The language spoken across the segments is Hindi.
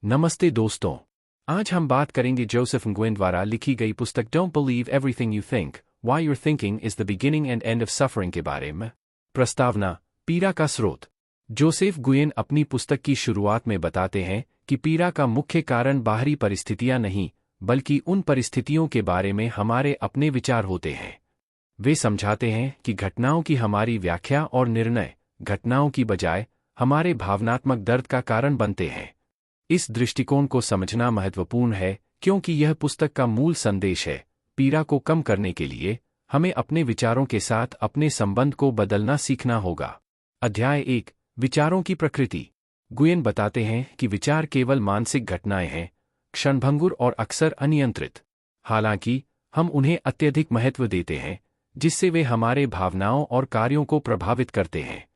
नमस्ते दोस्तों। आज हम बात करेंगे जोसेफ nguyen द्वारा लिखी गई पुस्तक don't believe everything you think, why your thinking is the beginning and end of suffering के बारे में। प्रस्तावना: पीड़ा का स्रोत। जोसेफ nguyen अपनी पुस्तक की शुरुआत में बताते हैं कि पीड़ा का मुख्य कारण बाहरी परिस्थितियां नहीं, बल्कि उन परिस्थितियों के बारे में हमारे अपने विचार होते हैं। वे समझाते हैं कि घटनाओं की हमारी व्याख्या और निर्णय घटनाओं की बजाय हमारे भावनात्मक दर्द का कारण बनते हैं। इस दृष्टिकोण को समझना महत्वपूर्ण है क्योंकि यह पुस्तक का मूल संदेश है। पीड़ा को कम करने के लिए हमें अपने विचारों के साथ अपने संबंध को बदलना सीखना होगा। अध्याय 1: विचारों की प्रकृति। nguyen बताते हैं कि विचार केवल मानसिक घटनाएं हैं, क्षणभंगुर और अक्सर अनियंत्रित। हालांकि हम उन्हें अत्यधिक महत्व देते हैं, जिससे वे हमारे भावनाओं और कार्यों को प्रभावित करते हैं।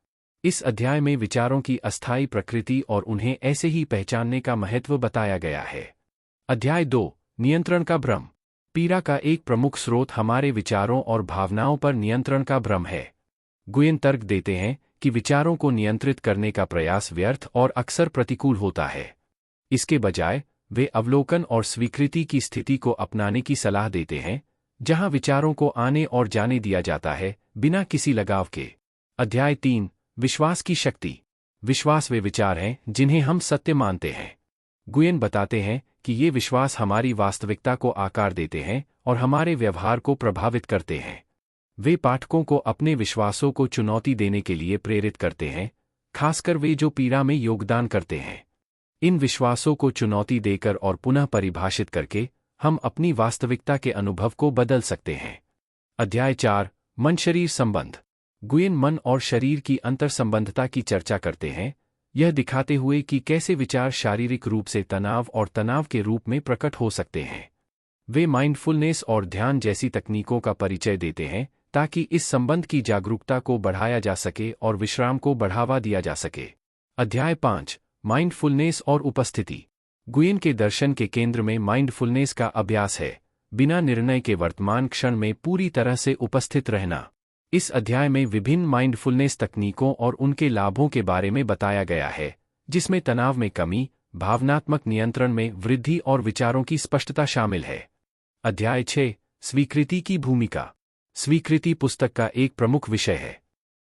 इस अध्याय में विचारों की अस्थायी प्रकृति और उन्हें ऐसे ही पहचानने का महत्व बताया गया है। अध्याय 2: नियंत्रण का भ्रम। पीड़ा का एक प्रमुख स्रोत हमारे विचारों और भावनाओं पर नियंत्रण का भ्रम है। nguyen तर्क देते हैं कि विचारों को नियंत्रित करने का प्रयास व्यर्थ और अक्सर प्रतिकूल होता है। इसके बजाय वे अवलोकन और स्वीकृति की स्थिति को अपनाने की सलाह देते हैं, जहां विचारों को आने और जाने दिया जाता है, बिना किसी लगाव के। अध्याय 3: विश्वास की शक्ति। विश्वास वे विचार हैं जिन्हें हम सत्य मानते हैं। nguyen बताते हैं कि ये विश्वास हमारी वास्तविकता को आकार देते हैं और हमारे व्यवहार को प्रभावित करते हैं। वे पाठकों को अपने विश्वासों को चुनौती देने के लिए प्रेरित करते हैं, खासकर वे जो पीड़ा में योगदान करते हैं। इन विश्वासों को चुनौती देकर और पुनः परिभाषित करके हम अपनी वास्तविकता के अनुभव को बदल सकते हैं। अध्याय 4: मन शरीर संबंध। nguyen मन और शरीर की अंतर्संबंधता की चर्चा करते हैं, यह दिखाते हुए कि कैसे विचार शारीरिक रूप से तनाव और तनाव के रूप में प्रकट हो सकते हैं। वे माइंडफुलनेस और ध्यान जैसी तकनीकों का परिचय देते हैं ताकि इस संबंध की जागरूकता को बढ़ाया जा सके और विश्राम को बढ़ावा दिया जा सके। अध्याय 5: माइंडफुलनेस और उपस्थिति। nguyen के दर्शन के केंद्र में माइंडफुलनेस का अभ्यास है, बिना निर्णय के वर्तमान क्षण में पूरी तरह से उपस्थित रहना। इस अध्याय में विभिन्न माइंडफुलनेस तकनीकों और उनके लाभों के बारे में बताया गया है, जिसमें तनाव में कमी, भावनात्मक नियंत्रण में वृद्धि और विचारों की स्पष्टता शामिल है। अध्याय 6: स्वीकृति की भूमिका। स्वीकृति पुस्तक का एक प्रमुख विषय है।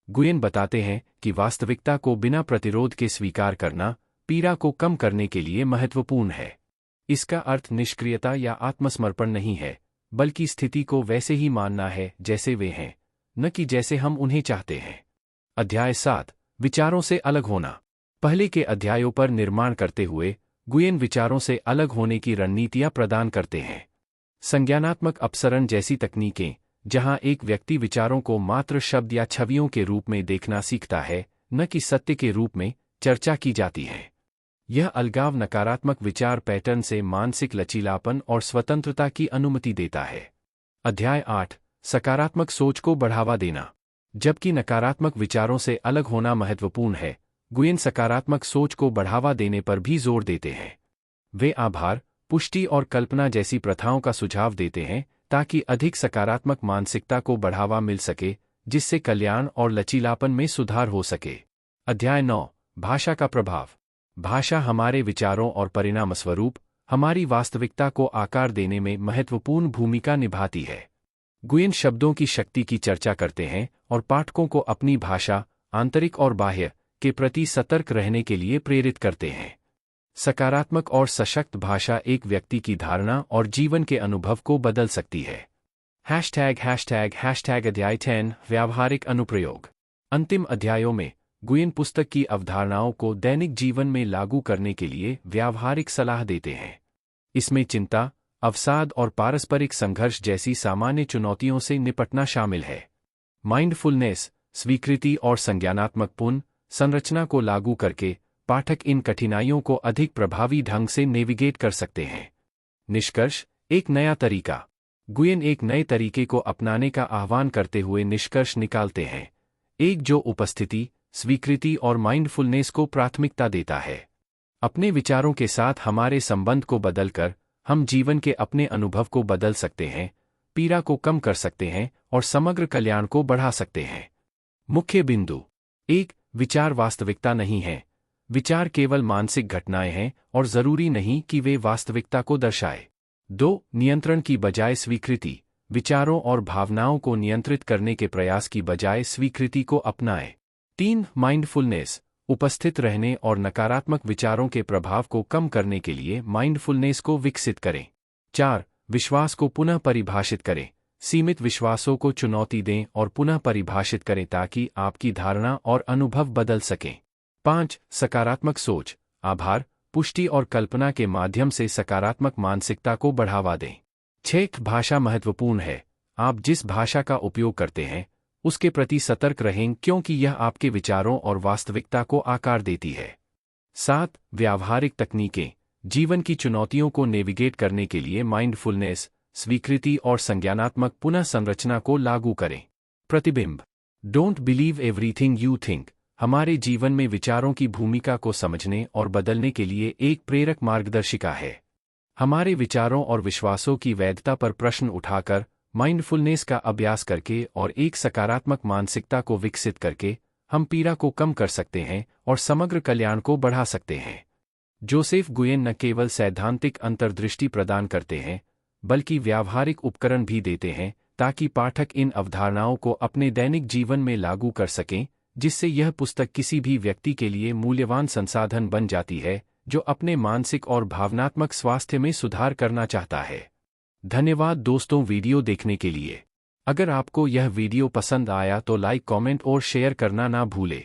nguyen बताते हैं कि वास्तविकता को बिना प्रतिरोध के स्वीकार करना पीड़ा को कम करने के लिए महत्वपूर्ण है। इसका अर्थ निष्क्रियता या आत्मसमर्पण नहीं है, बल्कि स्थिति को वैसे ही मानना है जैसे वे हैं, न कि जैसे हम उन्हें चाहते हैं। अध्याय 7: विचारों से अलग होना। पहले के अध्यायों पर निर्माण करते हुए nguyen विचारों से अलग होने की रणनीतियां प्रदान करते हैं। संज्ञानात्मक अपसरण जैसी तकनीकें, जहां एक व्यक्ति विचारों को मात्र शब्द या छवियों के रूप में देखना सीखता है, न कि सत्य के रूप में, चर्चा की जाती हैं। यह अलगाव नकारात्मक विचार पैटर्न से मानसिक लचीलापन और स्वतंत्रता की अनुमति देता है। अध्याय 8: सकारात्मक सोच को बढ़ावा देना। जबकि नकारात्मक विचारों से अलग होना महत्वपूर्ण है, nguyen सकारात्मक सोच को बढ़ावा देने पर भी जोर देते हैं। वे आभार, पुष्टि और कल्पना जैसी प्रथाओं का सुझाव देते हैं ताकि अधिक सकारात्मक मानसिकता को बढ़ावा मिल सके, जिससे कल्याण और लचीलापन में सुधार हो सके। अध्याय 9: भाषा का प्रभाव। भाषा हमारे विचारों और परिणामस्वरूप हमारी वास्तविकता को आकार देने में महत्वपूर्ण भूमिका निभाती है। nguyen शब्दों की शक्ति की चर्चा करते हैं और पाठकों को अपनी भाषा, आंतरिक और बाह्य, के प्रति सतर्क रहने के लिए प्रेरित करते हैं। सकारात्मक और सशक्त भाषा एक व्यक्ति की धारणा और जीवन के अनुभव को बदल सकती है। अध्याय 10: व्यावहारिक अनुप्रयोग। अंतिम अध्यायों में nguyen पुस्तक की अवधारणाओं को दैनिक जीवन में लागू करने के लिए व्यावहारिक सलाह देते हैं। इसमें चिंता, अवसाद और पारस्परिक संघर्ष जैसी सामान्य चुनौतियों से निपटना शामिल है। माइंडफुलनेस, स्वीकृति और संज्ञानात्मक पुनः संरचना को लागू करके पाठक इन कठिनाइयों को अधिक प्रभावी ढंग से नेविगेट कर सकते हैं। निष्कर्ष: एक नया तरीका। nguyen एक नए तरीके को अपनाने का आह्वान करते हुए निष्कर्ष निकालते हैं, एक जो उपस्थिति, स्वीकृति और माइंडफुलनेस को प्राथमिकता देता है। अपने विचारों के साथ हमारे संबंध को बदलकर हम जीवन के अपने अनुभव को बदल सकते हैं, पीड़ा को कम कर सकते हैं और समग्र कल्याण को बढ़ा सकते हैं। मुख्य बिंदु: 1. विचार वास्तविकता नहीं है, विचार केवल मानसिक घटनाएं हैं और जरूरी नहीं कि वे वास्तविकता को दर्शाए। 2. नियंत्रण की बजाय स्वीकृति। विचारों और भावनाओं को नियंत्रित करने के प्रयास की बजाय स्वीकृति को अपनाएं। 3. माइंडफुलनेस। उपस्थित रहने और नकारात्मक विचारों के प्रभाव को कम करने के लिए माइंडफुलनेस को विकसित करें। 4. विश्वास को पुनः परिभाषित करें। सीमित विश्वासों को चुनौती दें और पुनः परिभाषित करें ताकि आपकी धारणा और अनुभव बदल सकें। 5. सकारात्मक सोच, आभार, पुष्टि और कल्पना के माध्यम से सकारात्मक मानसिकता को बढ़ावा दें। 6. भाषा महत्वपूर्ण है। आप जिस भाषा का उपयोग करते हैं उसके प्रति सतर्क रहें क्योंकि यह आपके विचारों और वास्तविकता को आकार देती है। 7. व्यावहारिक तकनीकें। जीवन की चुनौतियों को नेविगेट करने के लिए माइंडफुलनेस, स्वीकृति और संज्ञानात्मक पुनः संरचना को लागू करें। प्रतिबिंब। Don't believe everything you think हमारे जीवन में विचारों की भूमिका को समझने और बदलने के लिए एक प्रेरक मार्गदर्शिका है। हमारे विचारों और विश्वासों की वैधता पर प्रश्न उठाकर, माइंडफुलनेस का अभ्यास करके और एक सकारात्मक मानसिकता को विकसित करके हम पीड़ा को कम कर सकते हैं और समग्र कल्याण को बढ़ा सकते हैं। जोसेफ गुयेन न केवल सैद्धांतिक अंतर्दृष्टि प्रदान करते हैं बल्कि व्यावहारिक उपकरण भी देते हैं ताकि पाठक इन अवधारणाओं को अपने दैनिक जीवन में लागू कर सकें, जिससे यह पुस्तक किसी भी व्यक्ति के लिए मूल्यवान संसाधन बन जाती है जो अपने मानसिक और भावनात्मक स्वास्थ्य में सुधार करना चाहता है। धन्यवाद दोस्तों वीडियो देखने के लिए। अगर आपको यह वीडियो पसंद आया तो लाइक, कमेंट और शेयर करना ना भूलें।